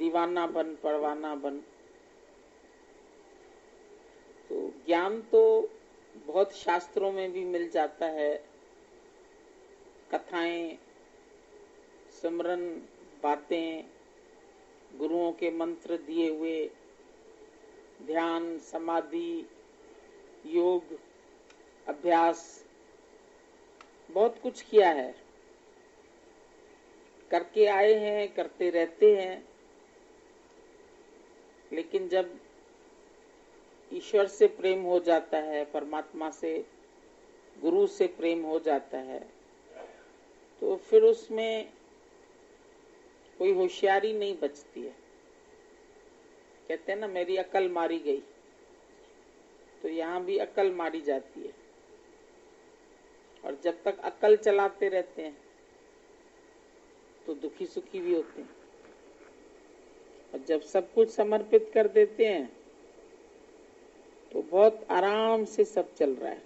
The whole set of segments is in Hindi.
दीवाना बन, परवाना बन। तो ज्ञान तो बहुत शास्त्रों में भी मिल जाता है, कथाएं, सिमरन, बातें, गुरुओं के मंत्र दिए हुए, ध्यान, समाधि, योग, अभ्यास, बहुत कुछ किया है, करके आए हैं, करते रहते हैं। लेकिन जब ईश्वर से प्रेम हो जाता है, परमात्मा से, गुरु से प्रेम हो जाता है, तो फिर उसमें कोई होशियारी नहीं बचती है। कहते हैं ना, मेरी अकल मारी गई, तो यहाँ भी अकल मारी जाती है। और जब तक अकल चलाते रहते हैं तो दुखी सुखी भी होते हैं, और जब सब कुछ समर्पित कर देते हैं तो बहुत आराम से सब चल रहा है।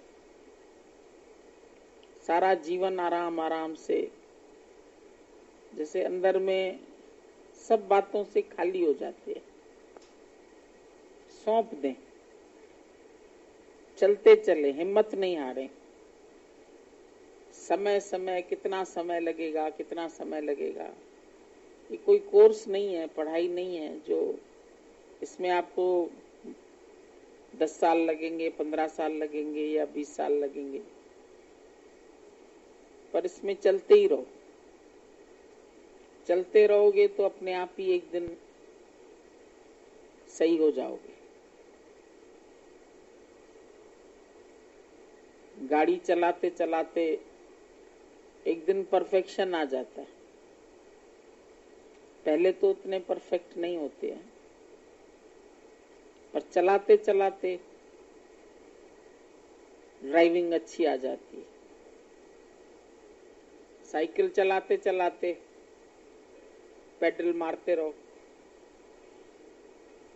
सारा जीवन आराम आराम से, जैसे अंदर में सब बातों से खाली हो जाते हैं। सौंप दें, चलते चले, हिम्मत नहीं हारें। समय समय, कितना समय लगेगा, कितना समय लगेगा, ये कोई कोर्स नहीं है, पढ़ाई नहीं है जो इसमें आपको 10 साल लगेंगे, 15 साल लगेंगे या 20 साल लगेंगे। पर इसमें चलते ही रहो। चलते रहोगे तो अपने आप ही एक दिन सही हो जाओगे। गाड़ी चलाते चलाते एक दिन परफेक्शन आ जाता है। पहले तो उतने परफेक्ट नहीं होते हैं, पर चलाते चलाते ड्राइविंग अच्छी आ जाती है। साइकिल चलाते चलाते पेडल मारते रहो,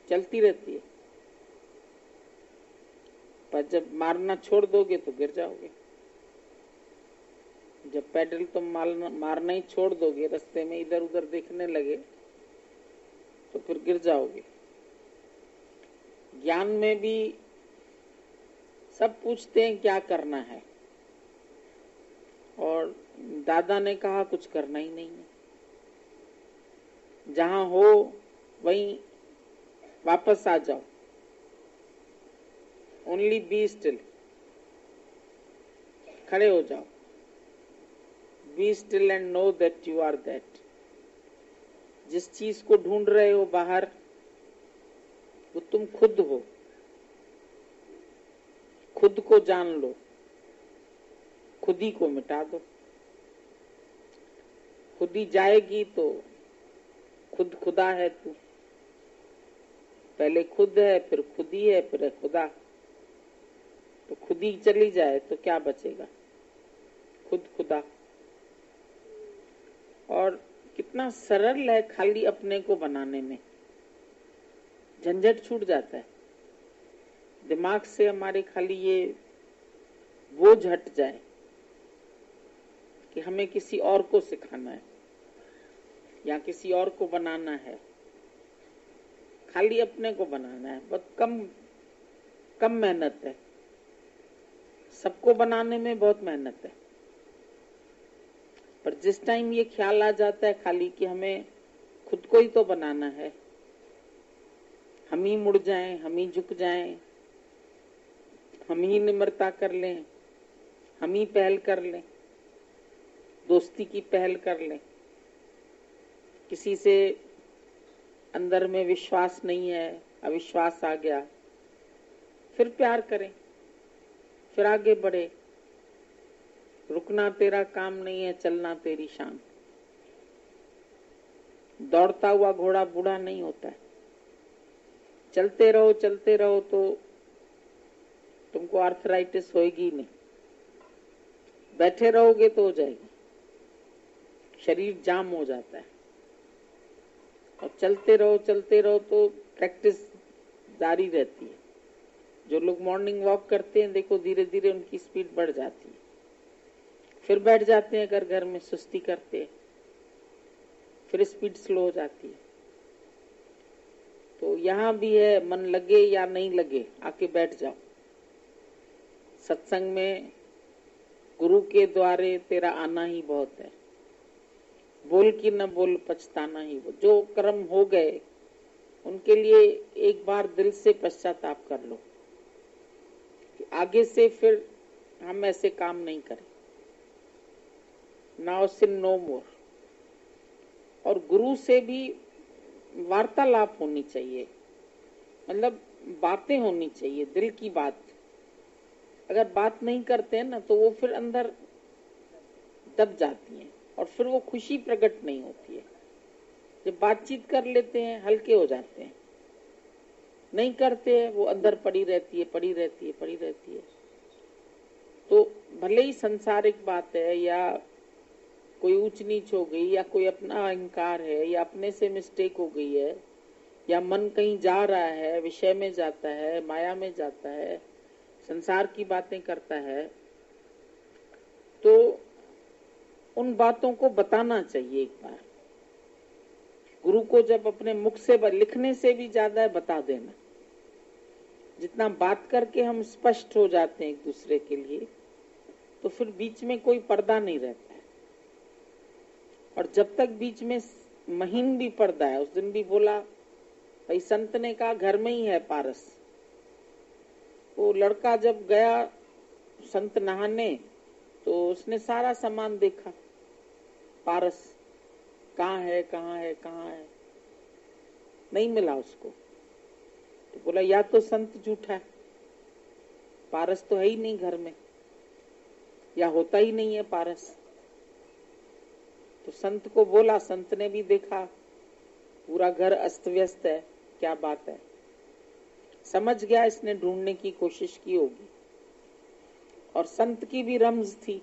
चलती रहती है। पर जब मारना छोड़ दोगे तो गिर जाओगे। जब पेडल तुम मारना ही छोड़ दोगे, रास्ते में इधर उधर देखने लगे, तो फिर गिर जाओगे। ज्ञान में भी सब पूछते हैं क्या करना है, और दादा ने कहा कुछ करना ही नहीं है। जहां हो वहीं वापस आ जाओ। ओनली बी स्टिल, खड़े हो जाओ। Be still and know that you are that. जिस चीज को ढूंढ रहे हो बाहर, वो तुम खुद हो। खुद को जान लो, खुद ही को मिटा दो। खुद ही जाएगी तो खुद खुदा है तू। पहले खुद है, फिर खुद ही है, फिर है खुदा। तो खुद ही चली जाए तो क्या बचेगा? खुद खुदा। और कितना सरल है खाली अपने को बनाने में, झंझट छूट जाता है। दिमाग से हमारे खाली ये बोझ हट जाए कि हमें किसी और को सिखाना है या किसी और को बनाना है। खाली अपने को बनाना है, बहुत कम मेहनत है। सबको बनाने में बहुत मेहनत है। पर जिस टाइम ये ख्याल आ जाता है खाली कि हमें खुद को ही तो बनाना है, हम ही मुड़ जाएं, हम ही झुक जाएं, हम ही निम्रता कर लें, हम ही पहल कर लें, दोस्ती की पहल कर लें। किसी से अंदर में विश्वास नहीं है, अविश्वास आ गया, फिर प्यार करें, फिर आगे बढ़े। रुकना तेरा काम नहीं है, चलना तेरी शान। दौड़ता हुआ घोड़ा बूढ़ा नहीं होता है। चलते रहो तो तुमको आर्थराइटिस होएगी नहीं। बैठे रहोगे तो हो जाएगी, शरीर जाम हो जाता है। और चलते रहो तो प्रैक्टिस जारी रहती है। जो लोग मॉर्निंग वॉक करते हैं, देखो धीरे धीरे उनकी स्पीड बढ़ जाती है। फिर बैठ जाते हैं अगर घर में सुस्ती करते हैं, फिर स्पीड स्लो हो जाती है। यहाँ भी है, मन लगे या नहीं लगे आके बैठ जाओ। सत्संग में गुरु के द्वारे तेरा आना ही बहुत है। बोल की न बोल पछताना ही वो। जो कर्म हो गए उनके लिए एक बार दिल से पश्चाताप कर लो कि आगे से फिर हम ऐसे काम नहीं करें। नाउ सिन नो मोर। और गुरु से भी वार्तालाप होनी चाहिए, मतलब बातें होनी चाहिए, दिल की बात। अगर बात नहीं करते हैं ना तो वो फिर अंदर दब जाती है और फिर वो खुशी प्रकट नहीं होती है। जब बातचीत कर लेते हैं हल्के हो जाते हैं, नहीं करते हैं वो अंदर पड़ी रहती है, पड़ी रहती है, पड़ी रहती है। तो भले ही संसारिक बात है या कोई ऊंच नीच हो गई या कोई अपना अहंकार है या अपने से मिस्टेक हो गई है या मन कहीं जा रहा है, विषय में जाता है, माया में जाता है, संसार की बातें करता है, तो उन बातों को बताना चाहिए एक बार। गुरु को जब अपने मुख से, लिखने से भी ज्यादा है बता देना। जितना बात करके हम स्पष्ट हो जाते हैं एक दूसरे के लिए, तो फिर बीच में कोई पर्दा नहीं रहता है। और जब तक बीच में महीन भी पर्दा है, उस दिन भी बोला भाई, संत ने कहा घर में ही है पारस। वो लड़का जब गया संत नहाने तो उसने सारा सामान देखा, पारस कहाँ है, कहाँ है, कहाँ है, नहीं मिला उसको। तो बोला या तो संत झूठा है, पारस तो है ही नहीं घर में, या होता ही नहीं है पारस। तो संत को बोला, संत ने भी देखा पूरा घर अस्त व्यस्त है, क्या बात है। समझ गया इसने ढूंढने की कोशिश की होगी। और संत की भी रमज थी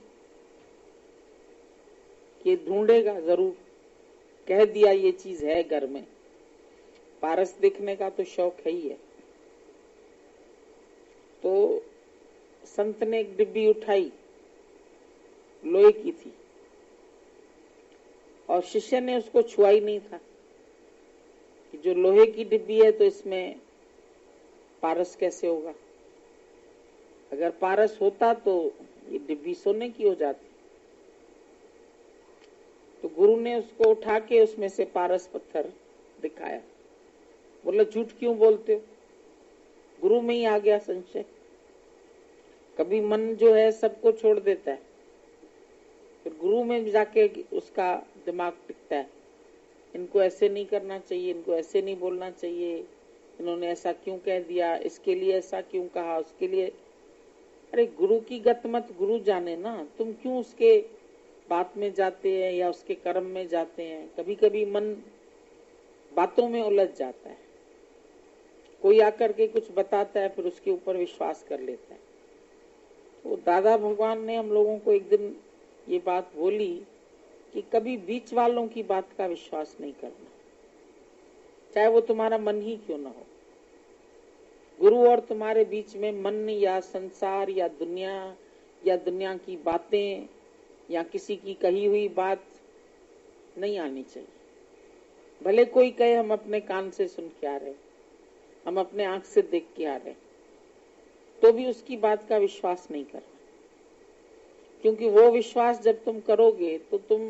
कि ढूंढेगा जरूर, कह दिया ये चीज है घर में। पारस देखने का तो शौक है ही है। तो संत ने एक डिब्बी उठाई, लोहे की थी, और शिष्य ने उसको छुआ ही नहीं था कि जो लोहे की डिब्बी है तो इसमें पारस कैसे होगा। अगर पारस होता तो ये डिब्बी सोने की हो जाती। तो गुरु ने उसको उठा के उसमें से पारस पत्थर दिखाया। बोला झूठ क्यों बोलते हो। गुरु में ही आ गया संशय। कभी मन जो है सबको छोड़ देता है, फिर गुरु में जाके उसका दिमाग टिकता है। इनको ऐसे नहीं करना चाहिए, इनको ऐसे नहीं बोलना चाहिए, इन्होंने ऐसा क्यों कह दिया, इसके लिए ऐसा क्यों कहा, उसके लिए। अरे गुरु की गत मत गुरु जाने ना, तुम क्यों उसके बात में जाते हैं या उसके कर्म में जाते हैं। कभी कभी मन बातों में उलझ जाता है, कोई आकर के कुछ बताता है फिर उसके ऊपर विश्वास कर लेता है। तो दादा भगवान ने हम लोगों को एक दिन ये बात बोली कि कभी बीच वालों की बात का विश्वास नहीं करना, चाहे वो तुम्हारा मन ही क्यों ना हो। गुरु और तुम्हारे बीच में मन या संसार या दुनिया की बातें या किसी की कही हुई बात नहीं आनी चाहिए। भले कोई कहे हम अपने कान से सुन के आ रहे, हम अपने आंख से देख के आ रहे, तो भी उसकी बात का विश्वास नहीं करना। क्योंकि वो विश्वास जब तुम करोगे तो तुम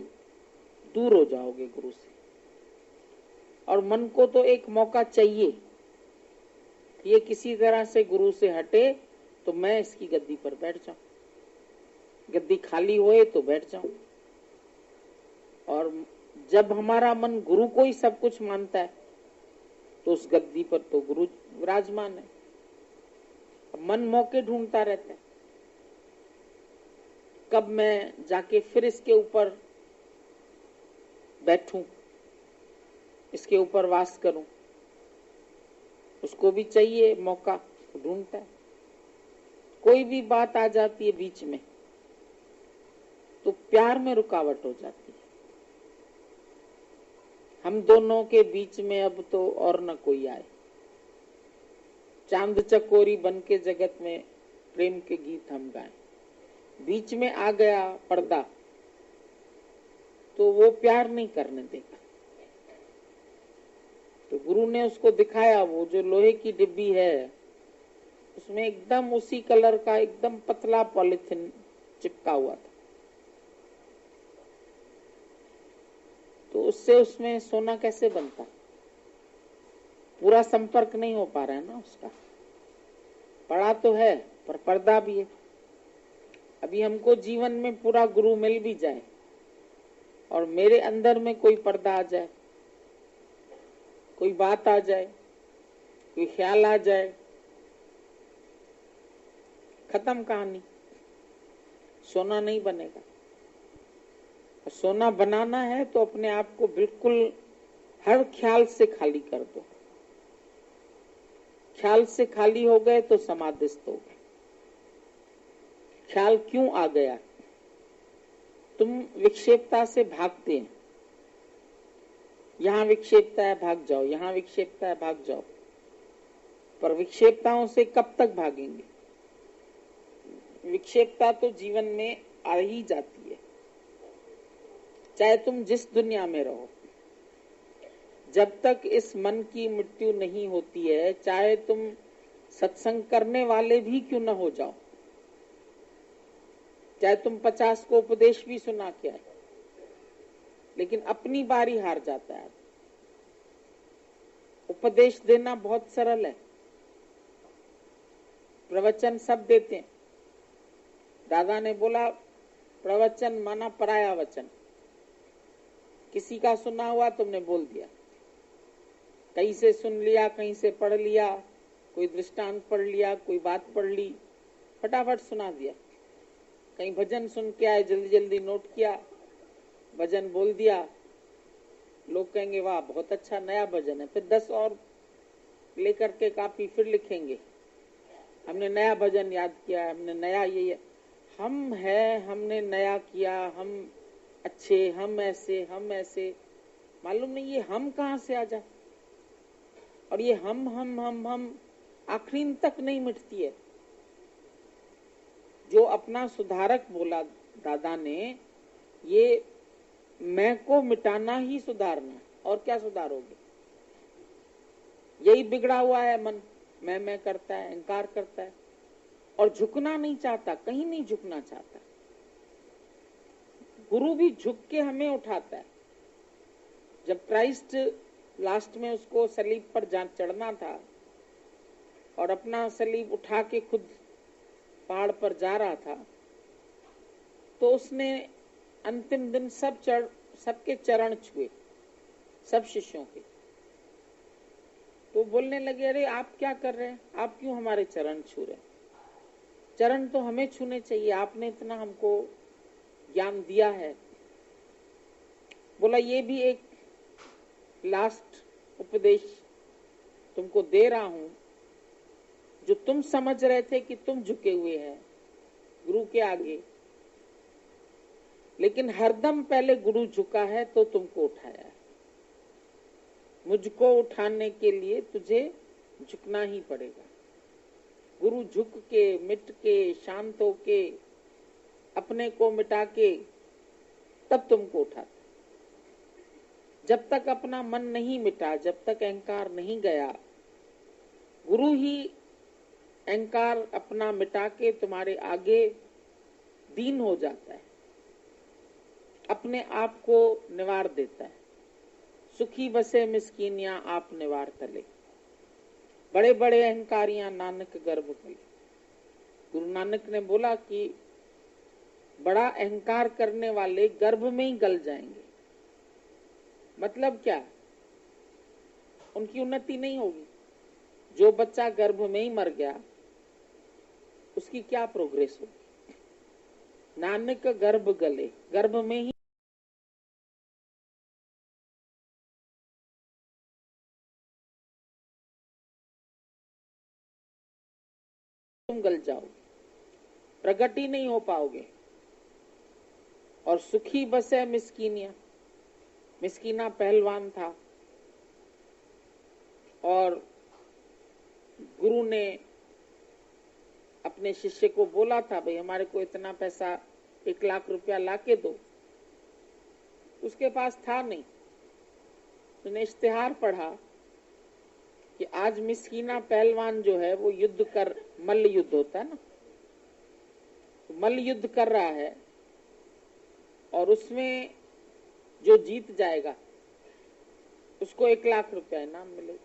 दूर हो जाओगे गुरु से। और मन को तो एक मौका चाहिए, ये किसी तरह से गुरु से हटे तो मैं इसकी गद्दी पर बैठ जाऊं, गद्दी खाली होए तो बैठ जाऊं। और जब हमारा मन गुरु को ही सब कुछ मानता है तो उस गद्दी पर तो गुरु विराजमान है। मन मौके ढूंढता रहता है, कब मैं जाके फिर इसके ऊपर बैठूं, इसके ऊपर वास करूं। उसको भी चाहिए मौका, ढूंढता है। कोई भी बात आ जाती है बीच में तो प्यार में रुकावट हो जाती है। हम दोनों के बीच में अब तो और न कोई आए। चांद चकोरी बन के जगत में प्रेम के गीत हम गाएं। बीच में आ गया पर्दा तो वो प्यार नहीं करने देगा। तो गुरु ने उसको दिखाया, वो जो लोहे की डिब्बी है उसमें एकदम उसी कलर का एकदम पतला पॉलिथीन चिपका हुआ था। तो उससे उसमें सोना कैसे बनता? पूरा संपर्क नहीं हो पा रहा है ना उसका। पड़ा तो है पर पर्दा भी है। अभी हमको जीवन में पूरा गुरु मिल भी जाए और मेरे अंदर में कोई पर्दा आ जाए, कोई बात आ जाए, कोई ख्याल आ जाए, खत्म कहानी। सोना नहीं बनेगा। और सोना बनाना है तो अपने आप को बिल्कुल हर ख्याल से खाली कर दो। ख्याल से खाली हो गए तो समाधिस्थ हो गए। ख्याल क्यों आ गया? तुम विक्षेपता से भागते हैं। यहां विक्षेपता है भाग जाओ, यहां विक्षेपता है भाग जाओ। पर विक्षेपताओं से कब तक भागेंगे? विक्षेपता तो जीवन में आ ही जाती है, चाहे तुम जिस दुनिया में रहो। जब तक इस मन की मृत्यु नहीं होती है, चाहे तुम सत्संग करने वाले भी क्यों न हो जाओ, चाहे तुम 50 को उपदेश भी सुना के आए, लेकिन अपनी बारी हार जाता है। उपदेश देना बहुत सरल है, प्रवचन सब देते हैं। दादा ने बोला प्रवचन माना पराया वचन। किसी का सुना हुआ तुमने बोल दिया, कहीं से सुन लिया, कहीं से पढ़ लिया, कोई दृष्टांत पढ़ लिया, कोई बात पढ़ ली, फटाफट सुना दिया। कहीं भजन सुन के आए, जल्दी जल्दी नोट किया, भजन बोल दिया। लोग कहेंगे वाह बहुत अच्छा नया भजन है, फिर 10 और लेकर के कापी फिर लिखेंगे, हमने नया भजन याद किया, हमने नया ये हम है, हमने नया किया, हम अच्छे, हम ऐसे। मालूम नहीं ये हम कहां से आ जाए। और ये हम आखिरी तक नहीं मिटती है। जो अपना सुधारक बोला दादा ने, ये मैं को मिटाना ही सुधारना, और क्या सुधारोगे? यही बिगड़ा हुआ है मन। मैं करता है, अहंकार करता है और झुकना नहीं चाहता, कहीं नहीं झुकना चाहता। गुरु भी झुक के हमें उठाता है। जब क्राइस्ट लास्ट में उसको सलीब पर चढ़ना था और अपना सलीब उठा के खुद पहाड़ पर जा रहा था, तो उसने अंतिम दिन सबके चरण छुए, सब शिष्यों के। तो बोलने लगे अरे आप क्या कर रहे हैं, आप क्यों हमारे चरण छू रहे हैं? चरण तो हमें छूने चाहिए, आपने इतना हमको ज्ञान दिया है। बोला ये भी एक लास्ट उपदेश तुमको दे रहा हूं, जो तुम समझ रहे थे कि तुम झुके हुए हैं गुरु के आगे, लेकिन हरदम पहले गुरु झुका है तो तुमको उठाया है। मुझको उठाने के लिए तुझे झुकना ही पड़ेगा। गुरु झुक के, मिट के, शांत होके, अपने को मिटा के तब तुमको उठाता। जब तक अपना मन नहीं मिटा, जब तक अहंकार नहीं गया, गुरु ही अहंकार अपना मिटा के तुम्हारे आगे दीन हो जाता है, अपने आप को निवार देता है। सुखी बसे मिस्कीनियां आप निवार तले, बड़े बड़े अहंकारियां नानक गर्भ गले। गुरु नानक ने बोला कि बड़ा अहंकार करने वाले गर्भ में ही गल जाएंगे। मतलब क्या? उनकी उन्नति नहीं होगी। जो बच्चा गर्भ में ही मर गया उसकी क्या प्रोग्रेस होगी? नानक गर्भ गले, गर्भ में ही तुम गल जाओगे, प्रगति नहीं हो पाओगे। और सुखी बसे मिस्कीनिया, मिस्कीना पहलवान था और गुरु ने अपने शिष्य को बोला था भाई हमारे को इतना पैसा 1 लाख रुपया लाके दो। उसके पास था नहीं। उसने इश्तिहार पढ़ा कि आज मिस्कीना पहलवान जो है वो मल्ल युद्ध होता है ना, तो मल्ल युद्ध कर रहा है और उसमें जो जीत जाएगा उसको 1,00,000 रुपया इनाम मिलेगा।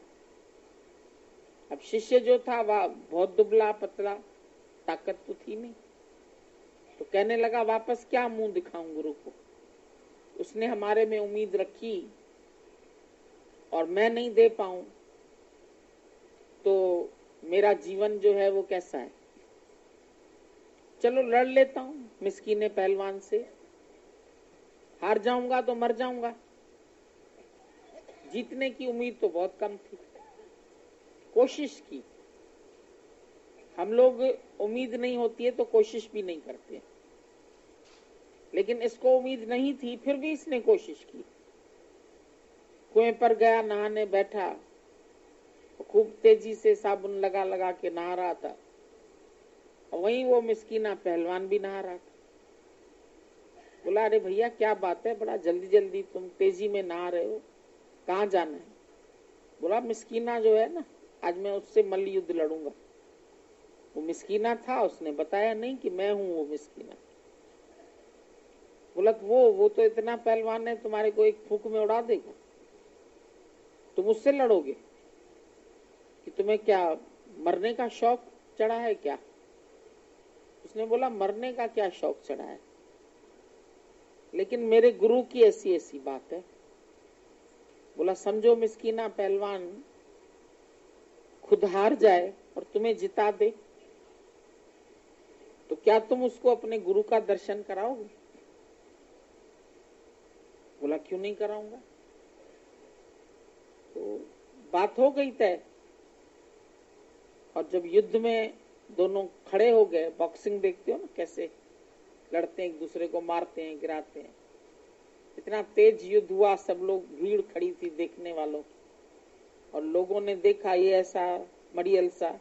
अब शिष्य जो था वह बहुत दुबला पतला, ताकत तो थी नहीं, तो कहने लगा वापस क्या मुंह दिखाऊं गुरु को, उसने हमारे में उम्मीद रखी और मैं नहीं दे पाऊं तो मेरा जीवन जो है वो कैसा है, चलो लड़ लेता हूं मिस्कीने पहलवान से, हार जाऊंगा तो मर जाऊंगा। जीतने की उम्मीद तो बहुत कम थी, कोशिश की। हम लोग उम्मीद नहीं होती है तो कोशिश भी नहीं करते, लेकिन इसको उम्मीद नहीं थी फिर भी इसने कोशिश की। कुएं पर गया, नहाने बैठा, खूब तेजी से साबुन लगा लगा के नहा रहा था, और वहीं वो मिस्कीना पहलवान भी नहा रहा था। बोला अरे भैया क्या बात है, बड़ा जल्दी जल्दी तुम तेजी में नहा रहे हो, कहाँ जाना है? बोला मिस्कीना जो है ना, आज मैं उससे मल्ल युद्ध लड़ूंगा। वो मिस्कीना था, उसने बताया नहीं कि मैं हूं वो मिस्कीना। बोला वो तो इतना पहलवान है, तुम्हारे को एक फूंक में उड़ा देगा, तुम उससे लड़ोगे? कि तुम्हें क्या मरने का शौक चढ़ा है क्या? उसने बोला मरने का क्या शौक चढ़ा है, लेकिन मेरे गुरु की ऐसी ऐसी बात है। बोला समझो मिस्कीना पहलवान खुद हार जाए और तुम्हें जिता दे, तो क्या तुम उसको अपने गुरु का दर्शन कराओगे? बोला क्यों नहीं कराऊंगा। तो बात हो गई तय, और जब युद्ध में दोनों खड़े हो गए, बॉक्सिंग देखते हो ना कैसे लड़ते हैं, एक दूसरे को मारते हैं, गिराते हैं, इतना तेज युद्ध हुआ, सब लोग भीड़ खड़ी थी देखने वालों, और लोगों ने देखा ये ऐसा मड़ियल सा,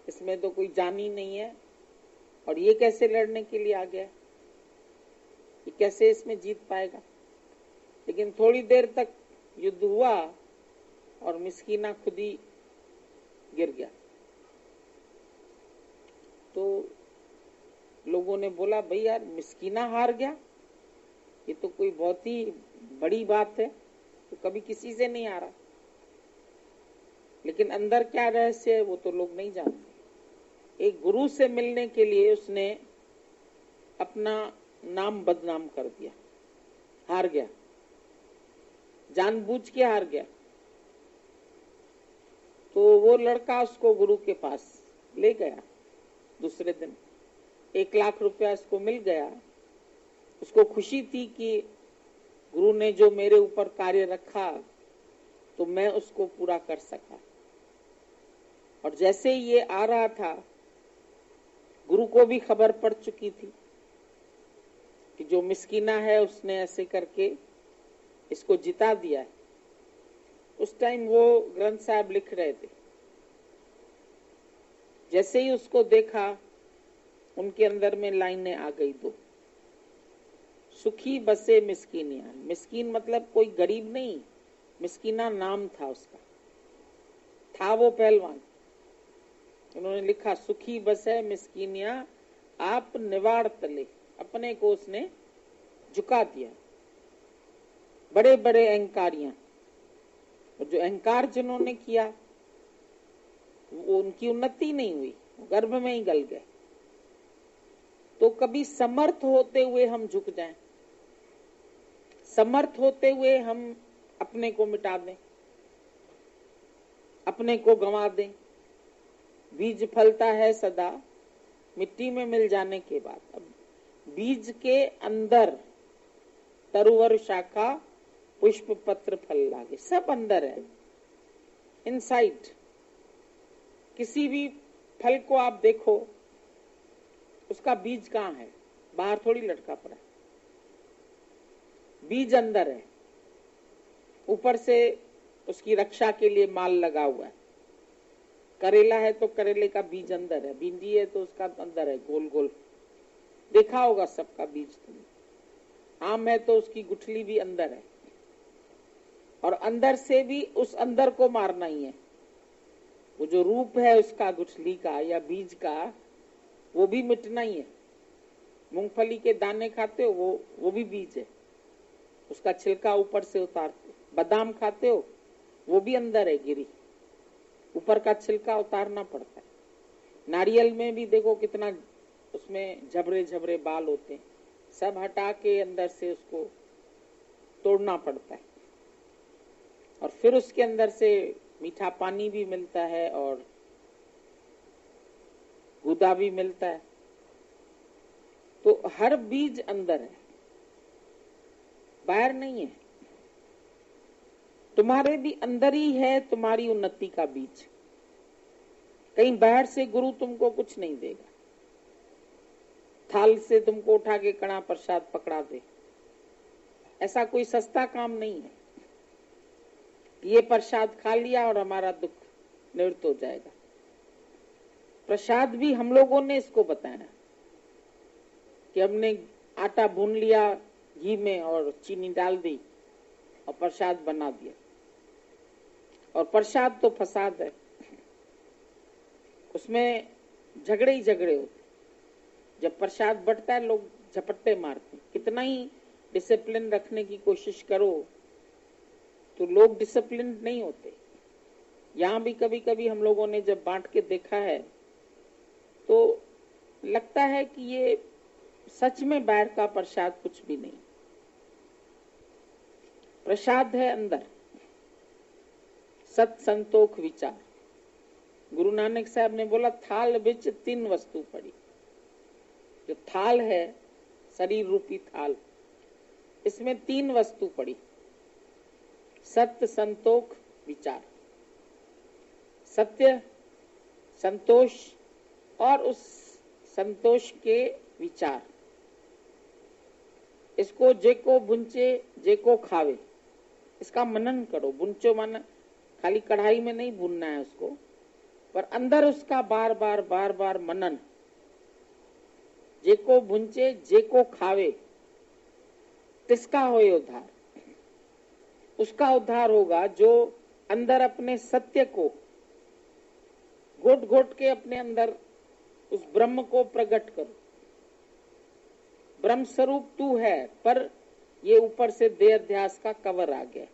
इसमें तो कोई जान ही नहीं है, और ये कैसे लड़ने के लिए आ गया, ये कैसे इसमें जीत पाएगा। लेकिन थोड़ी देर तक युद्ध हुआ और मिस्कीना खुद ही गिर गया। तो लोगों ने बोला भाई यार मिस्कीना हार गया, ये तो कोई बहुत ही बड़ी बात है, तो कभी किसी से नहीं हारा। लेकिन अंदर क्या रहस्य है वो तो लोग नहीं जानते। एक गुरु से मिलने के लिए उसने अपना नाम बदनाम कर दिया, हार गया, जानबूझ के हार गया। तो वो लड़का उसको गुरु के पास ले गया, दूसरे दिन 1,00,000 रुपया उसको मिल गया। उसको खुशी थी कि गुरु ने जो मेरे ऊपर कार्य रखा तो मैं उसको पूरा कर सका। और जैसे ही ये आ रहा था, गुरु को भी खबर पड़ चुकी थी कि जो मिस्कीना है उसने ऐसे करके इसको जिता दिया है। उस टाइम वो ग्रंथ साहब लिख रहे थे। जैसे ही उसको देखा, उनके अंदर में लाइनें आ गई दो, सुखी बसे मिस्कीनिया। मिस्कीन मतलब कोई गरीब नहीं, मिस्कीना नाम था उसका, था वो पहलवान। उन्होंने लिखा सुखी बसे मिस्कीनिया आप निवाड़ तले, अपने को उसने झुका दिया। बड़े बड़े अहंकारियां, जो अहंकार जिन्होंने किया वो उनकी उन्नति नहीं हुई, गर्भ में ही गल गए। तो कभी समर्थ होते हुए हम झुक जाएं, समर्थ होते हुए हम अपने को मिटा दें, अपने को गंवा दें। बीज फलता है सदा मिट्टी में मिल जाने के बाद। अब बीज के अंदर तरुवर शाखा पुष्प पत्र फल लागे, सब अंदर है, इनसाइड। किसी भी फल को आप देखो, उसका बीज कहाँ है? बाहर थोड़ी लटका पड़ा, बीज अंदर है। ऊपर से उसकी रक्षा के लिए माल लगा हुआ है। करेला है तो करेले का बीज अंदर है, भिंडी है तो उसका अंदर है गोल गोल, देखा होगा सबका बीज तुमने। आम है तो उसकी गुठली भी अंदर है, और अंदर से भी उस अंदर को मारना ही है। वो जो रूप है उसका गुठली का या बीज का, वो भी मिटना ही है। मूंगफली के दाने खाते हो, वो भी बीज है, उसका छिलका ऊपर से उतारते। बादाम खाते हो, वो भी अंदर है गिरी, ऊपर का छिलका उतारना पड़ता है। नारियल में भी देखो कितना उसमें झबरे झबरे बाल होते हैं, सब हटा के अंदर से उसको तोड़ना पड़ता है, और फिर उसके अंदर से मीठा पानी भी मिलता है और गूदा भी मिलता है। तो हर बीज अंदर है, बाहर नहीं है। तुम्हारे भी अंदर ही है तुम्हारी उन्नति का बीज। कहीं बाहर से गुरु तुमको कुछ नहीं देगा, थाल से तुमको उठा के कड़ा प्रसाद पकड़ा दे, ऐसा कोई सस्ता काम नहीं है। ये प्रसाद खा लिया और हमारा दुख निवृत्त हो जाएगा। प्रसाद भी हम लोगों ने इसको बताया कि हमने आटा भून लिया घी में और चीनी डाल दी और प्रसाद बना दिया, और प्रसाद तो फसाद है, उसमें झगड़े ही झगड़े होते। जब प्रसाद बंटता है लोग झपट्टे मारते। कितना ही डिसिप्लिन रखने की कोशिश करो तो लोग डिसिप्लिन नहीं होते। यहाँ भी कभी कभी हम लोगों ने जब बांट के देखा है तो लगता है कि ये सच में बाहर का प्रसाद कुछ भी नहीं, प्रसाद है अंदर। सत संतोख विचार। गुरु नानक साहब ने बोला थाल बिच 3 वस्तु पड़ी। जो थाल है शरीर रूपी थाल, इसमें 3 वस्तु पड़ी, सत्य संतोख विचार। सत्य संतोष और उस संतोष के विचार। इसको जेको भुंचे जेको खावे, इसका मनन करो। भुंचो मन खाली कढ़ाई में नहीं भूनना है उसको, पर अंदर उसका बार बार बार बार मनन। जेको भुंचे जेको खावे तिसका होए उद्धार। उसका उद्धार होगा जो अंदर अपने सत्य को घोट घोट के अपने अंदर उस ब्रह्म को प्रकट करो। ब्रह्म स्वरूप तू है, पर ये ऊपर से देह अध्यास का कवर आ गया।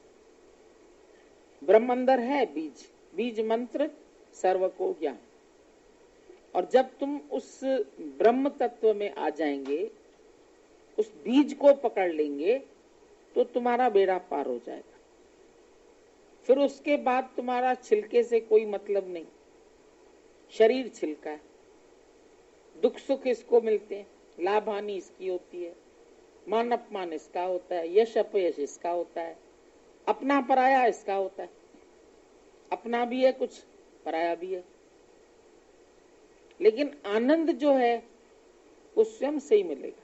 ब्रह्म अंदर है, बीज बीज मंत्र सर्व को ज्ञान। और जब तुम उस ब्रह्म तत्व में आ जाएंगे, उस बीज को पकड़ लेंगे, तो तुम्हारा बेड़ा पार हो जाएगा। फिर उसके बाद तुम्हारा छिलके से कोई मतलब नहीं। शरीर छिलका है, दुख सुख इसको मिलते हैं, लाभ हानि इसकी होती है, मान अपमान इसका होता है, यश अपयश इसका होता है, अपना पराया इसका होता है। अपना भी है कुछ, पराया भी है, लेकिन आनंद जो है वो स्वयं से ही मिलेगा,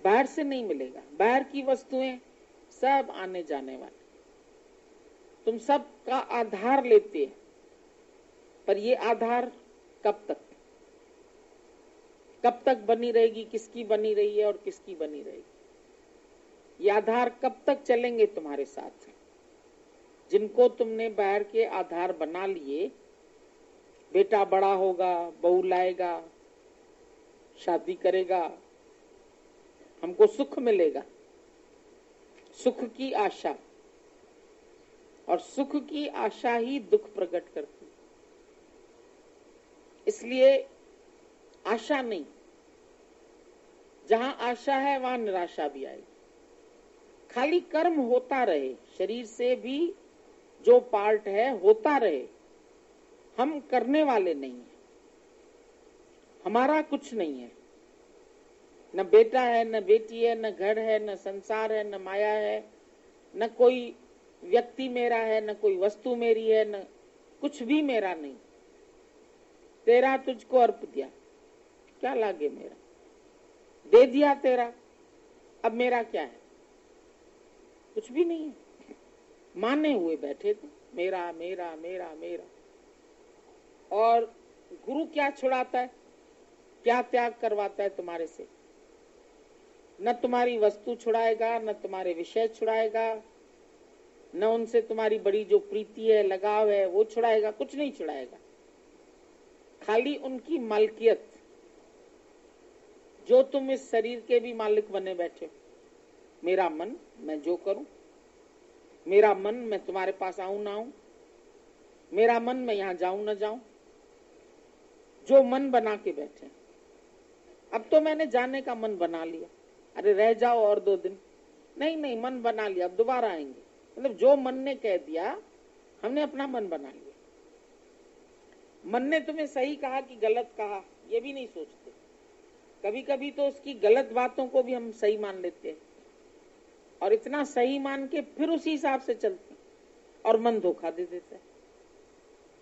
बाहर से नहीं मिलेगा। बाहर की वस्तुएं सब आने जाने वाली, तुम सब का आधार लेते हैं, पर ये आधार कब तक बनी रहेगी, किसकी बनी रही है और किसकी बनी रहेगी, ये आधार कब तक चलेंगे तुम्हारे साथ। जिनको तुमने बाहर के आधार बना लिए, बेटा बड़ा होगा, बहू लाएगा, शादी करेगा, हमको सुख मिलेगा, सुख की आशा, और सुख की आशा ही दुख प्रकट करती। इसलिए आशा नहीं, जहां आशा है वहां निराशा भी आएगी। खाली कर्म होता रहे, शरीर से भी जो पार्ट है होता रहे, हम करने वाले नहीं है, हमारा कुछ नहीं है। न बेटा है, न बेटी है, न घर है, न संसार है, न माया है, न कोई व्यक्ति मेरा है, न कोई वस्तु मेरी है, न कुछ भी मेरा नहीं। तेरा तुझको अर्प दिया, क्या लागे मेरा, दे दिया तेरा, अब मेरा क्या है, कुछ भी नहीं है। माने हुए बैठे थे, मेरा मेरा मेरा मेरा। और गुरु क्या छुड़ाता है, क्या त्याग करवाता है तुम्हारे से? न तुम्हारी वस्तु छुड़ाएगा, न तुम्हारे विषय छुड़ाएगा, न उनसे तुम्हारी बड़ी जो प्रीति है, लगाव है, वो छुड़ाएगा, कुछ नहीं छुड़ाएगा। खाली उनकी मालकियत, जो तुम इस शरीर के भी मालिक बने बैठे हो। मेरा मन, मैं जो करूं, मेरा मन, मैं तुम्हारे पास आऊं ना आऊं, मेरा मन, मैं यहां जाऊं ना जाऊं, जो मन बना के बैठे। अब तो मैंने जाने का मन बना लिया, अरे रह जाओ और 2 दिन, नहीं नहीं मन बना लिया, अब दोबारा आएंगे। मतलब जो मन ने कह दिया, हमने अपना मन बना लिया। मन ने तुम्हें सही कहा कि गलत कहा, ये भी नहीं सोचते। कभी कभी तो उसकी गलत बातों को भी हम सही मान लेते हैं, और इतना सही मान के फिर उसी हिसाब से चलते हैं, और मन धोखा दे देता है।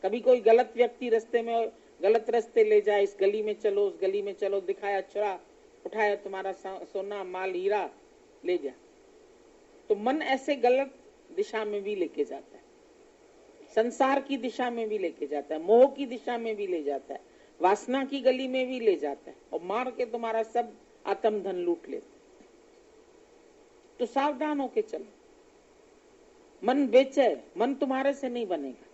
कभी कोई गलत व्यक्ति रास्ते में गलत रास्ते ले जाए, इस गली में चलो, उस गली में चलो, दिखाया चुरा, उठाया तुम्हारा सोना माल हीरा ले जा, तो मन ऐसे गलत दिशा में भी लेके जाता है, संसार की दिशा में भी लेके जाता है, मोह की दिशा में भी ले जाता है, वासना की गली में भी ले जाता है, और मार के तुम्हारा सब आत्म धन लूट लेता है। तो सावधान होके चलो। मन बेचे, मन तुम्हारे से नहीं बनेगा।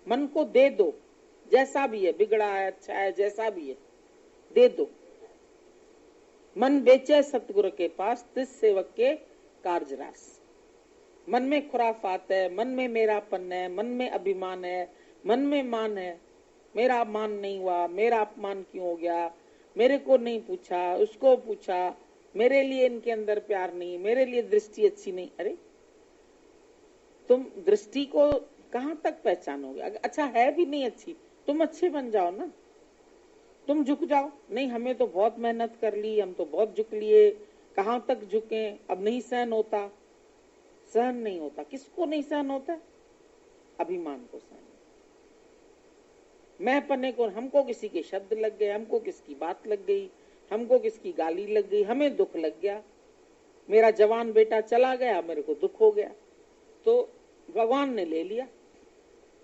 मन को दे दो, जैसा भी है, बिगड़ा है, अच्छा है, जैसा भी है, दे दो। मन बेचे सतगुरु के पास, तिस सेवक के कार्य रास। मन में खुराफात है, मन में मेरापन है, मन में अभिमान है, मन में मान है। मेरा मान नहीं हुआ, मेरा अपमान क्यों हो गया, मेरे को नहीं पूछा, उसको पूछा, मेरे लिए इनके अंदर प्यार नहीं, मेरे लिए दृष्टि अच्छी नहीं। अरे तुम दृष्टि को कहां तक पहचानोगे? अच्छा है भी नहीं अच्छी, तुम अच्छे बन जाओ ना, तुम झुक जाओ। नहीं, हमें तो बहुत मेहनत कर ली, हम तो बहुत झुक लिए, कहां तक झुके, अब नहीं सहन होता। सहन नहीं होता, किसको नहीं सहन होता? अभिमान को सहन। मैं पन्ने को, हमको किसी के शब्द लग गए, हमको किसकी बात लग गई, हमको किसकी गाली लग गई, हमें दुख लग गया। मेरा जवान बेटा चला गया, मेरे को दुख हो गया, तो भगवान ने ले लिया,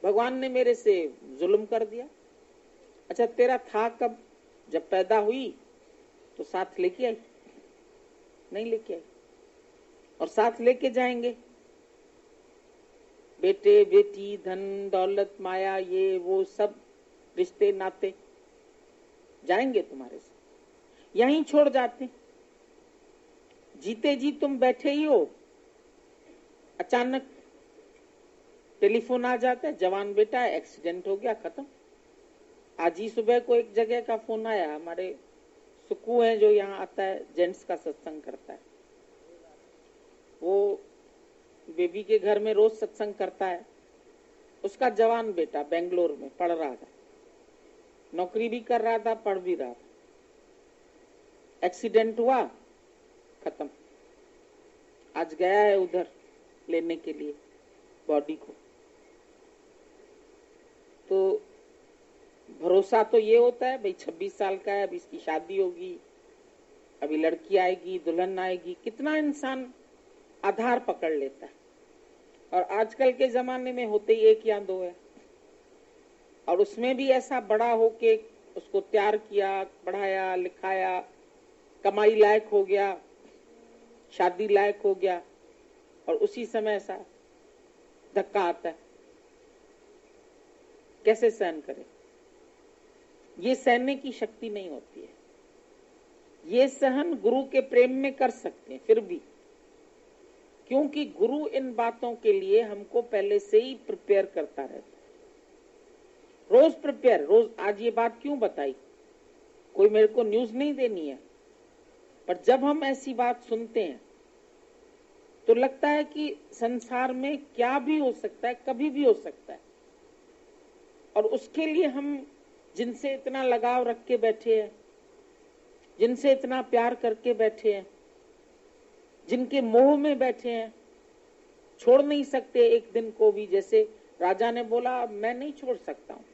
भगवान ने मेरे से जुल्म कर दिया। अच्छा तेरा था कब? जब पैदा हुई तो साथ लेके आई? नहीं लेके आई, और साथ लेके जाएंगे। बेटे बेटी, धन दौलत, माया, ये वो सब रिश्ते नाते जाएंगे तुम्हारे से, यहीं छोड़ जाते। जीते जी तुम बैठे ही हो, अचानक टेलीफोन आ जाता है, जवान बेटा है, एक्सीडेंट हो गया, खत्म। आज ही सुबह को एक जगह का फोन आया, हमारे सुकू है जो यहाँ आता है, जेंट्स का सत्संग करता है, वो बेबी के घर में रोज सत्संग करता है। उसका जवान बेटा बेंगलोर में पढ़ रहा था, नौकरी भी कर रहा था, पढ़ भी रहा था, एक्सीडेंट हुआ, खत्म। आज गया है उधर लेने के लिए बॉडी को। तो भरोसा तो ये होता है भाई 26 साल का है, अभी इसकी शादी होगी, अभी लड़की आएगी, दुल्हन आएगी, कितना इंसान आधार पकड़ लेता है। और आजकल के जमाने में होते ही 1 या 2 है, और उसमें भी ऐसा बड़ा हो के उसको तैयार किया, पढ़ाया, लिखाया, कमाई लायक हो गया, शादी लायक हो गया, और उसी समय ऐसा धक्का आता है, कैसे सहन करे? ये सहने की शक्ति नहीं होती है। ये सहन गुरु के प्रेम में कर सकते हैं फिर भी, क्योंकि गुरु इन बातों के लिए हमको पहले से ही प्रिपेयर करता रहता है, रोज प्रिपेयर, रोज। आज ये बात क्यों बताई? कोई मेरे को न्यूज नहीं देनी है, पर जब हम ऐसी बात सुनते हैं तो लगता है कि संसार में क्या भी हो सकता है, कभी भी हो सकता है, और उसके लिए हम जिनसे इतना लगाव रख के बैठे हैं, जिनसे इतना प्यार करके बैठे हैं, जिनके मोह में बैठे हैं, छोड़ नहीं सकते एक दिन को भी। जैसे राजा ने बोला मैं नहीं छोड़ सकता हूँ,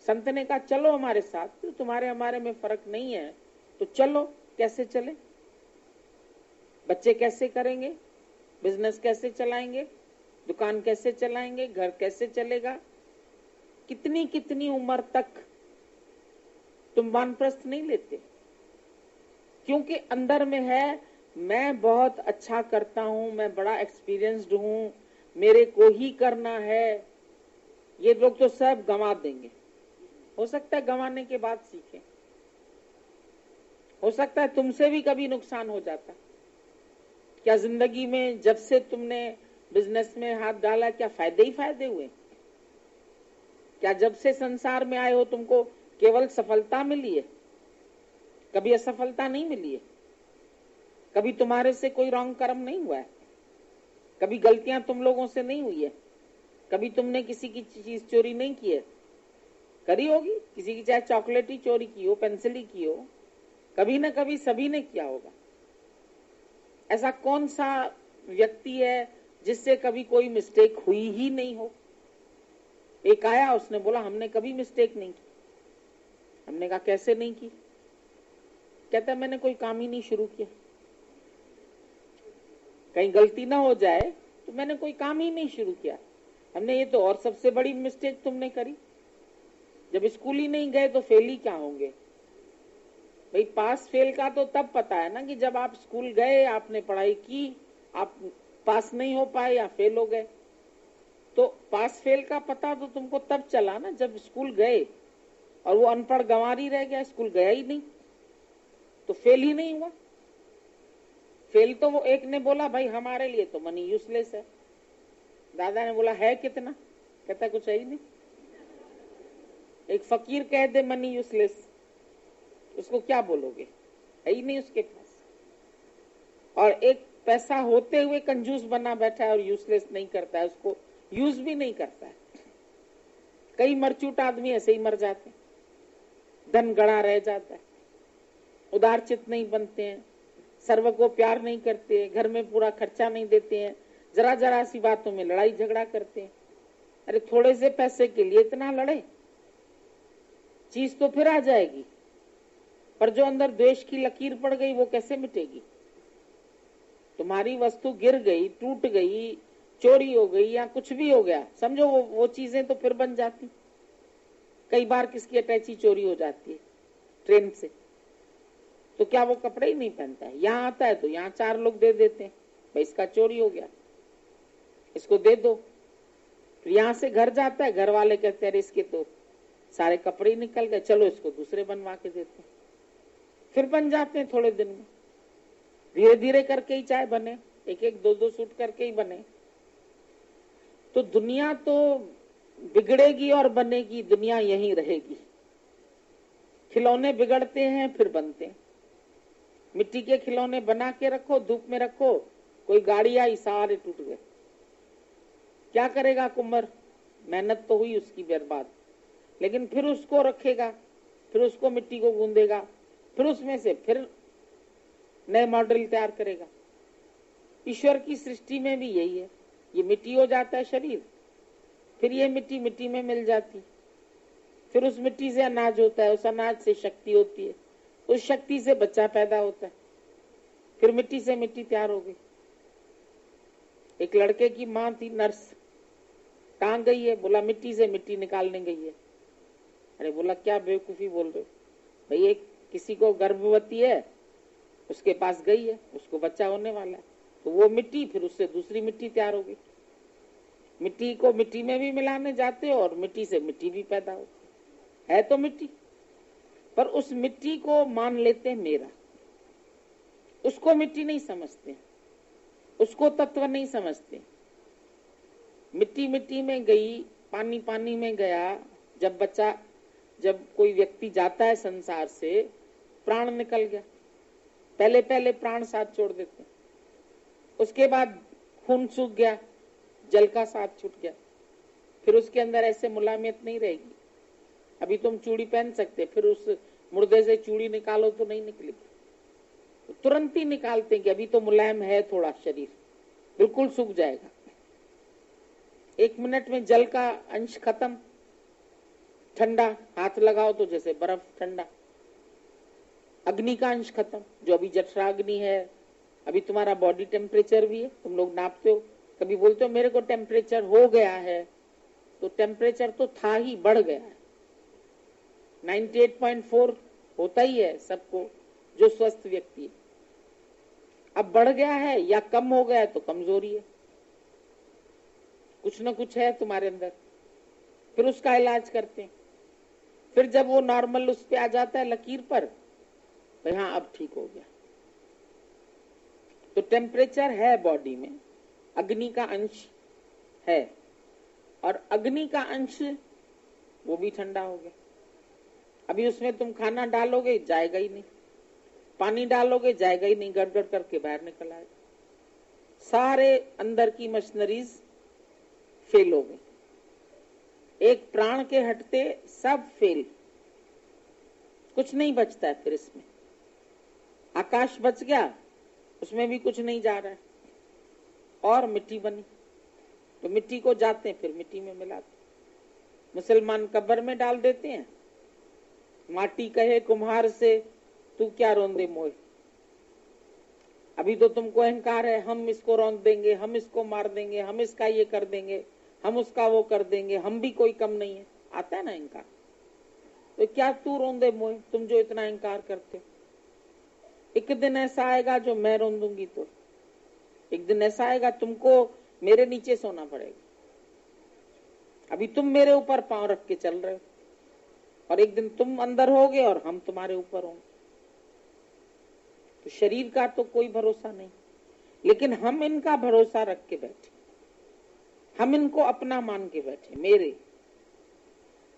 संत ने कहा चलो हमारे साथ, तो तुम्हारे हमारे में फर्क नहीं है तो चलो। कैसे चले? बच्चे कैसे करेंगे, बिजनेस कैसे चलाएंगे, दुकान कैसे चलाएंगे, घर कैसे चलेगा? कितनी कितनी उम्र तक तुम वानप्रस्थ नहीं लेते, क्योंकि अंदर में है मैं बहुत अच्छा करता हूं, मैं बड़ा एक्सपीरियंस्ड हूं, मेरे को ही करना है, ये लोग तो सब गंवा देंगे। हो सकता है गंवाने के बाद सीखें, हो सकता है तुमसे भी कभी नुकसान हो जाता। क्या जिंदगी में जब से तुमने बिजनेस में हाथ डाला क्या फायदे ही फायदे हुए? क्या जब से संसार में आए हो तुमको केवल सफलता मिली है? कभी असफलता नहीं मिली है? कभी तुम्हारे से कोई रॉन्ग कर्म नहीं हुआ है? कभी गलतियां तुम लोगों से नहीं हुई है? कभी तुमने किसी की चीज चोरी नहीं की है? करी होगी, किसी की चाहे चॉकलेट ही चोरी की हो, पेंसिल ही की हो, कभी ना कभी सभी ने किया होगा। ऐसा कौन सा व्यक्ति है जिससे कभी कोई मिस्टेक हुई ही नहीं हो? एक आया, उसने बोला हमने कभी मिस्टेक नहीं की। हमने कहा कैसे नहीं की? कहता मैंने कोई काम ही नहीं शुरू किया, कहीं गलती ना हो जाए तो मैंने कोई काम ही नहीं शुरू किया। हमने ये तो और सबसे बड़ी मिस्टेक तुमने करी, जब स्कूल ही नहीं गए तो फेल ही क्या होंगे? भाई पास फेल का तो तब पता है ना कि जब आप स्कूल गए, आपने पढ़ाई की, आप पास नहीं हो पाए या फेल हो गए। तो पास फेल का पता तो तुमको तब चला ना जब स्कूल गए, और वो अनपढ़ गंवार ही रह गया, स्कूल गया ही नहीं तो फेल ही नहीं हुआ। फेल तो वो एक ने बोला भाई हमारे लिए तो मनी यूजलेस है। दादा ने बोला है कितना? कहता कुछ है ही नहीं। एक फकीर कह दे मनी यूजलेस, उसको क्या बोलोगे? है ही नहीं उसके पास। और एक पैसा होते हुए कंजूस बना बैठा है और यूजलेस नहीं करता है, उसको यूज भी नहीं करता है। कई मरचूट आदमी ऐसे ही मर जाते हैं, धन गड़ा रह जाता है, उदारचित नहीं बनते हैं, सर्व को प्यार नहीं करते, घर में पूरा खर्चा नहीं देते हैं, जरा जरा सी बातों में लड़ाई झगड़ा करते हैं। अरे थोड़े से पैसे के लिए इतना लड़े? चीज तो फिर आ जाएगी, पर जो अंदर द्वेष की लकीर पड़ गई वो कैसे मिटेगी? तुम्हारी वस्तु गिर गई, टूट गई, चोरी हो गई या कुछ भी हो गया, समझो वो चीजें तो फिर बन जाती। कई बार किसकी अटैची चोरी हो जाती है ट्रेन से, तो क्या वो कपड़े ही नहीं पहनता है? यहाँ आता है तो यहाँ 4 लोग दे देते हैं, भाई इसका चोरी हो गया, इसको दे दो। फिर यहाँ से घर जाता है, घर वाले कहते हैं अरे इसके तो सारे कपड़े ही निकल गए, चलो इसको दूसरे बनवा के देते हैं। फिर बन जाते हैं थोड़े दिन में, धीरे धीरे करके ही चाहे बने, 1-1 2-2 सूट करके ही बने। तो दुनिया तो बिगड़ेगी और बनेगी, दुनिया यहीं रहेगी। खिलौने बिगड़ते हैं फिर बनते हैं। मिट्टी के खिलौने बना के रखो, धूप में रखो, कोई गाड़ी आई सारे टूट गए। क्या करेगा कुम्हार? मेहनत तो हुई उसकी बर्बाद, लेकिन फिर उसको रखेगा, फिर उसको मिट्टी को गूंदेगा, फिर उसमें से फिर नए मॉडल तैयार करेगा। ईश्वर की सृष्टि में भी यही है, ये मिट्टी हो जाता है शरीर, फिर ये मिट्टी मिट्टी में मिल जाती, फिर उस मिट्टी से अनाज होता है, उस अनाज से शक्ति होती है, उस शक्ति से बच्चा पैदा होता है, फिर मिट्टी से मिट्टी तैयार हो गई। एक लड़के की माँ थी नर्स, कहाँ गई है? बोला मिट्टी से मिट्टी निकालने गई है। अरे बोला क्या बेवकूफी बोल रहे हो भाई, एक किसी को गर्भवती है, उसके पास गई है, उसको बच्चा होने वाला है, तो वो मिट्टी फिर उससे दूसरी मिट्टी तैयार हो गई। मिट्टी को मिट्टी में भी मिलाने जाते हो और मिट्टी से मिट्टी भी पैदा होती है तो मिट्टी, पर उस मिट्टी को मान लेते हैं मेरा, उसको मिट्टी नहीं समझते, उसको तत्व नहीं समझते। मिट्टी मिट्टी में गई, पानी पानी में गया। जब कोई व्यक्ति जाता है संसार से, प्राण निकल गया, पहले पहले प्राण साथ छोड़ देते, उसके बाद खून सूख गया, जल का साथ छूट गया, फिर उसके अंदर ऐसे मुलायमियत नहीं रहेगी। अभी तुम चूड़ी पहन सकते, फिर उस मुर्दे से चूड़ी निकालो तो नहीं निकलेगी, तो तुरंत ही निकालते कि अभी तो मुलायम है थोड़ा शरीर, बिल्कुल सूख जाएगा। 1 मिनट में जल का अंश खत्म, ठंडा हाथ लगाओ तो जैसे बर्फ ठंडा। अग्नि का अंश खत्म, जो अभी जठराग्नि है, अभी तुम्हारा बॉडी टेम्परेचर भी है, तुम लोग नापते हो, कभी बोलते हो मेरे को टेम्परेचर हो गया है, तो टेम्परेचर तो था ही, बढ़ गया है। 98.4 होता ही है सबको, जो स्वस्थ व्यक्ति है। अब बढ़ गया है या कम हो गया है तो कमजोरी है। कुछ ना कुछ है तुम्हारे अंदर। फिर उसका इलाज करते हैं। फिर जब वो नॉर्मल उस पे आ जाता है लकीर पर, तो हाँ अब ठीक हो गया। तो टेम्परेचर है बॉडी में, अग्नि का अंश है, और अग्नि का अंश वो भी ठंडा हो गया। अभी उसमें तुम खाना डालोगे जाएगा ही नहीं, पानी डालोगे जाएगा ही नहीं, गड़गड़ करके बाहर निकल आएगा। सारे अंदर की मशीनरीज फेल हो गई, एक प्राण के हटते सब फेल, कुछ नहीं बचता है। फिर इसमें आकाश बच गया, उसमें भी कुछ नहीं जा रहा है, और मिट्टी बनी। तो मिट्टी को जाते हैं फिर मिट्टी में मिलाते। मुसलमान कब्र में डाल देते हैं, माटी कहे कुम्हार से तू क्या रौंदे मोए। अभी तो तुमको अहंकार है, हम इसको रौंद देंगे, हम इसको मार देंगे, हम इसका ये कर देंगे, हम उसका वो कर देंगे, हम भी कोई कम नहीं है। आता है ना अहंकार, तो क्या तू रौंदे मोए, तुम जो इतना अहंकार करते हो। एक दिन ऐसा आएगा जो मैं रौंदूंगी, तो एक दिन ऐसा आएगा तुमको मेरे नीचे सोना पड़ेगा। अभी तुम मेरे ऊपर पांव रख के चल रहे हो, और एक दिन तुम अंदर होगे और हम तुम्हारे ऊपर होंगे। तो शरीर का तो कोई भरोसा नहीं, लेकिन हम इनका भरोसा रख के बैठे, हम इनको अपना मान के बैठे। मेरे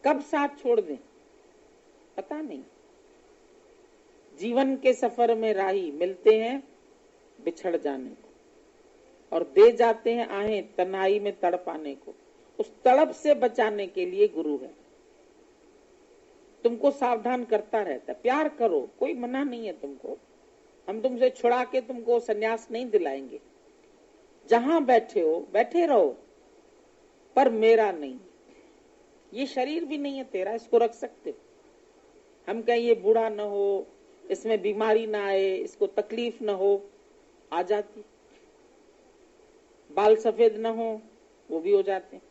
कब साथ छोड़ दें पता नहीं। जीवन के सफर में राही मिलते हैं बिछड़ जाने को, और दे जाते हैं आहें तन्हाई में तड़पाने को। उस तड़प से बचाने के लिए गुरु है, तुमको सावधान करता रहता है। प्यार करो, कोई मना नहीं है तुमको, हम तुमसे छुड़ा के तुमको सन्यास नहीं दिलाएंगे। जहां बैठे हो बैठे रहो, पर मेरा नहीं। ये शरीर भी नहीं है तेरा, इसको रख सकते हो। हम कहें ये बूढ़ा न हो, इसमें बीमारी ना आए, इसको तकलीफ न हो, आ जाती। बाल सफेद न हो, वो भी हो जाते हैं।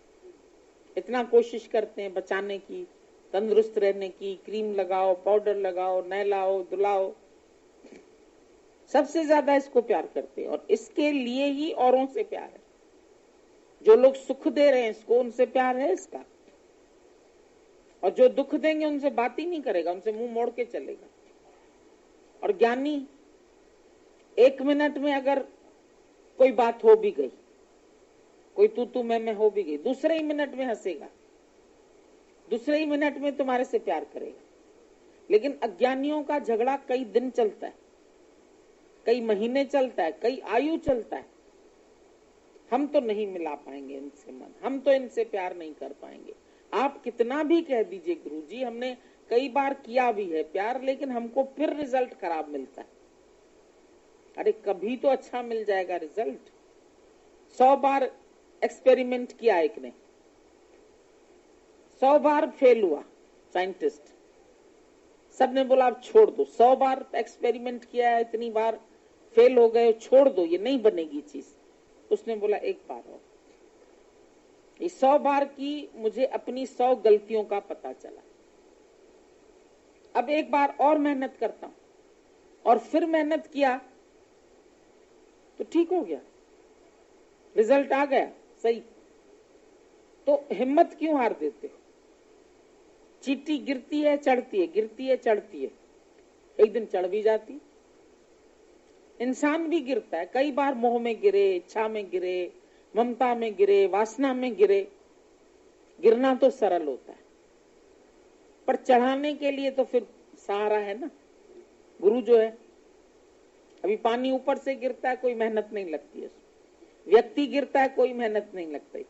इतना कोशिश करते हैं बचाने की, तंदुरुस्त रहने की, क्रीम लगाओ, पाउडर लगाओ, नहलाओ, धुलाओ। सबसे ज्यादा इसको प्यार करते हैं, और इसके लिए ही औरों से प्यार है। जो लोग सुख दे रहे हैं इसको, उनसे प्यार है इसका, और जो दुख देंगे उनसे बात ही नहीं करेगा, उनसे मुंह मोड़ के चलेगा। और ज्ञानी 1 मिनट में अगर कोई बात हो भी गई, कोई तू मैं हो भी गई, दूसरे ही मिनट में हंसेगा, दूसरे ही मिनट में तुम्हारे से प्यार करेगा। लेकिन अज्ञानियों का झगड़ा कई दिन चलता है, कई महीने चलता है, कई आयु चलता है। हम तो नहीं मिला पाएंगे इनसे मन, हम तो इनसे प्यार नहीं कर पाएंगे। आप कितना भी कह दीजिए गुरुजी, हमने कई बार किया भी है प्यार, लेकिन हमको फिर रिजल्ट खराब मिलता है। अरे कभी तो अच्छा मिल जाएगा रिजल्ट। 100 बार एक्सपेरिमेंट किया एक ने, 100 बार फेल हुआ साइंटिस्ट, सबने बोला आप छोड़ दो। 100 बार एक्सपेरिमेंट किया है, इतनी बार फेल हो गए, छोड़ दो, ये नहीं बनेगी चीज। उसने बोला एक बार और। ये 100 बार की मुझे अपनी 100 गलतियों का पता चला। अब एक बार और मेहनत करता हूं, और फिर मेहनत किया तो ठीक हो गया, रिजल्ट आ गया सही। तो हिम्मत क्यों हार देते हो? चींटी गिरती है चढ़ती है, गिरती है चढ़ती है, एक दिन चढ़ भी जाती। इंसान भी गिरता है कई बार, मोह में गिरे, इच्छा में गिरे, ममता में गिरे, वासना में गिरे। गिरना तो सरल होता है, पर चढ़ाने के लिए तो फिर सहारा है ना, गुरु जो है। अभी पानी ऊपर से गिरता है, कोई मेहनत नहीं लगती है उसमें। व्यक्ति गिरता है, कोई मेहनत नहीं लगती,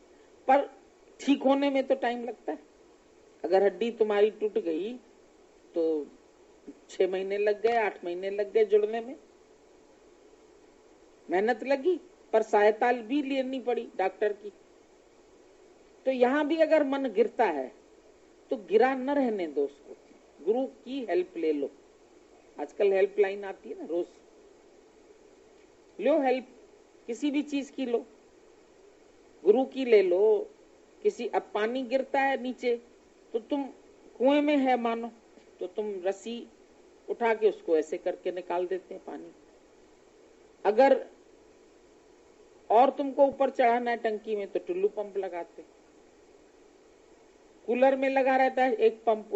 पर ठीक होने में तो टाइम लगता है। अगर हड्डी तुम्हारी टूट गई तो 6 महीने लग गए, 8 महीने लग गए जुड़ने में, मेहनत लगी, पर सहायता भी लेनी पड़ी डॉक्टर की। तो यहां भी अगर मन गिरता है तो गिरा न रहने दो उसको, गुरु की हेल्प ले लो। आजकल हेल्पलाइन आती है ना, रोज लो हेल्प, किसी भी चीज की लो, गुरु की ले लो। किसी अब पानी गिरता है नीचे, तो तुम कुएं में है मानो, तो तुम रस्सी उठा के उसको ऐसे करके निकाल देते हैं पानी। अगर और तुमको ऊपर चढ़ाना है टंकी में तो टुल्लू पंप लगाते। कूलर में लगा रहता है एक पंप,